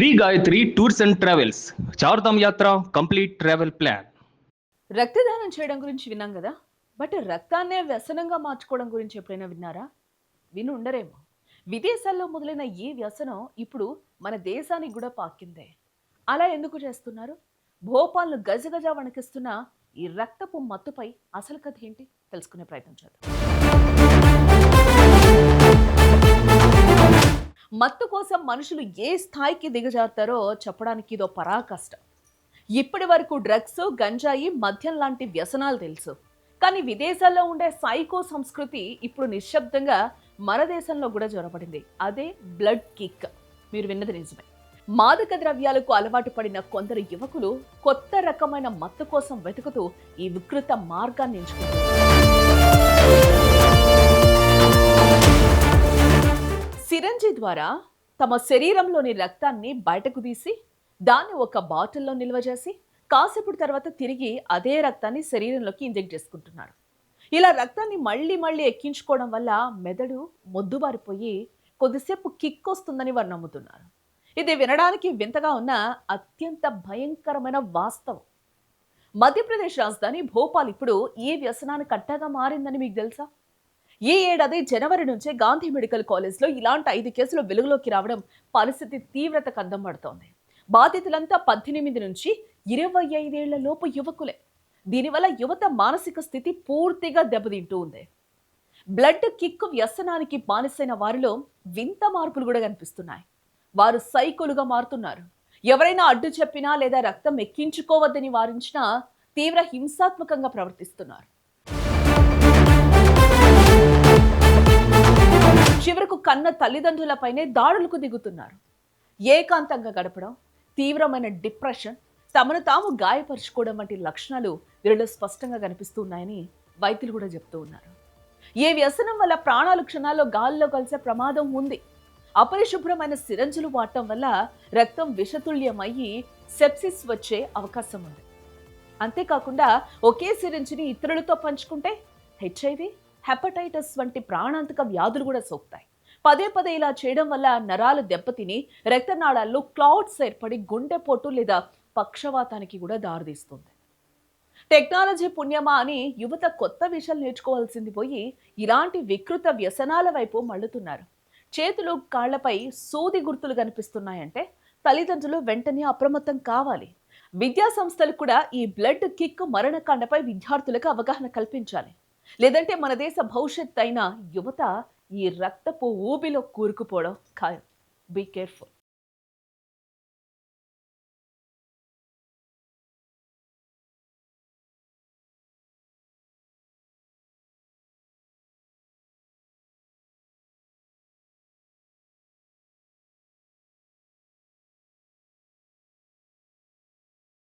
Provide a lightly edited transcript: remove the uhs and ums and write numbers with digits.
Shri Gayatri tours and travels Chardham Yatra complete travel plan. రక్తదానం చేయడం గురించి విన్నాం కదా. బట్ రక్తాన్నే వ్యసనంగా మార్చుకోవడం గురించి ఎప్పుడైనా విన్నారా? విని ఉండరేమో. విదేశాల్లో మొదలైన ఈ వ్యసనం ఇప్పుడు మన దేశానికి కూడా పాకిందే. అలా ఎందుకు చేస్తున్నారు? భోపాల్ను గజగజ వణికిస్తున్న ఈ రక్తపు మత్తుపై అసలు కథ ఏంటి తెలుసుకునే ప్రయత్నం చేద్దాం. మత్తు కోసం మనుషులు ఏ స్థాయికి దిగజారుతారో చెప్పడానికి ఇదో పరాకష్టం. ఇప్పటి వరకు డ్రగ్స్, గంజాయి, మద్యం లాంటి వ్యసనాలు తెలుసు. కానీ విదేశాల్లో ఉండే సైకో సంస్కృతి ఇప్పుడు నిశ్శబ్దంగా మన దేశంలో కూడా జ్వరపడింది. అదే బ్లడ్ కిక్. మీరు విన్నది నిజమే. మాదక ద్రవ్యాలకు అలవాటు పడిన కొందరు యువకులు కొత్త రకమైన మత్తు కోసం వెతుకుతూ ఈ వికృత మార్గాన్ని ఎంచుకుంటారు. సిరంజి ద్వారా తమ శరీరంలోని రక్తాన్ని బయటకు తీసి దాన్ని ఒక బాటిల్లో నిల్వ చేసి కాసేపటి తర్వాత తిరిగి అదే రక్తాన్ని శరీరంలోకి ఇంజెక్ట్ చేసుకుంటున్నారు. ఇలా రక్తాన్ని మళ్ళీ మళ్ళీ ఎక్కించుకోవడం వల్ల మెదడు మొద్దుబారిపోయి కొద్దిసేపు కిక్ వస్తుందని వారు నమ్ముతున్నారు. ఇది వినడానికి వింతగా ఉన్న అత్యంత భయంకరమైన వాస్తవం. మధ్యప్రదేశ్ రాజధాని భోపాల్ ఇప్పుడు ఈ వ్యసనానికి అడ్డాగా మారిందని మీకు తెలుసా? ఈ ఏడాది జనవరి నుంచే గాంధీ మెడికల్ కాలేజ్లో ఇలాంటి 5 కేసులు వెలుగులోకి రావడం పరిస్థితి తీవ్రతకు అద్దం పడుతోంది. బాధితులంతా 18 నుంచి 25 ఏళ్ల లోపు యువకులే. దీనివల్ల యువత మానసిక స్థితి పూర్తిగా దెబ్బతింటూ ఉంది. బ్లడ్ కిక్ వ్యసనానికి బానిసైన వారిలో వింత మార్పులు కూడా కనిపిస్తున్నాయి. వారు సైకోలుగా మారుతున్నారు. ఎవరైనా అడ్డు చెప్పినా లేదా రక్తం ఎక్కించుకోవద్దని వారించినా తీవ్ర హింసాత్మకంగా ప్రవర్తిస్తున్నారు. చివరకు కన్న తల్లిదండ్రులపైనే దాడులకు దిగుతున్నారు. ఏకాంతంగా గడపడం, తీవ్రమైన డిప్రెషన్, తమను తాము గాయపరుచుకోవడం వంటి లక్షణాలు వీరిలో స్పష్టంగా కనిపిస్తున్నాయని వైద్యులు కూడా చెప్తూ ఉన్నారు. ఏ వ్యసనం వల్ల ప్రాణాలు క్షణాల్లో గాల్లో కలిసే ప్రమాదం ఉంది. అపరిశుభ్రమైన సిరంజులు వాడటం వల్ల రక్తం విషతుల్యమయ్యి సెప్సిస్ వచ్చే అవకాశం ఉంది. అంతేకాకుండా ఒకే సిరంజిని ఇతరులతో పంచుకుంటే HIV, హెపటైటిస్ వంటి ప్రాణాంతక వ్యాధులు కూడా సోకుతాయి. పదే పదే ఇలా చేయడం వల్ల నరాలు దెబ్బతిని రక్తనాళాల్లో క్లాట్స్ ఏర్పడి గుండెపోటు లేదా పక్షవాతానికి కూడా దారితీస్తుంది. టెక్నాలజీ పుణ్యమా అని యువత కొత్త విషయాలు నేర్చుకోవాల్సింది పోయి ఇలాంటి వికృత వ్యసనాల వైపు మళ్ళుతున్నారు. చేతులు, కాళ్లపై సూది గుర్తులు కనిపిస్తున్నాయంటే తల్లిదండ్రులు వెంటనే అప్రమత్తం కావాలి. విద్యా సంస్థలు కూడా ఈ బ్లడ్ కిక్ మరణకాండపై విద్యార్థులకు అవగాహన కల్పించాలి. లేదంటే మన దేశ భవిష్యత్ అయిన యువత ఈ రక్తపు ఊబిలో కూరుకుపోవడం ఖాయం. Be careful.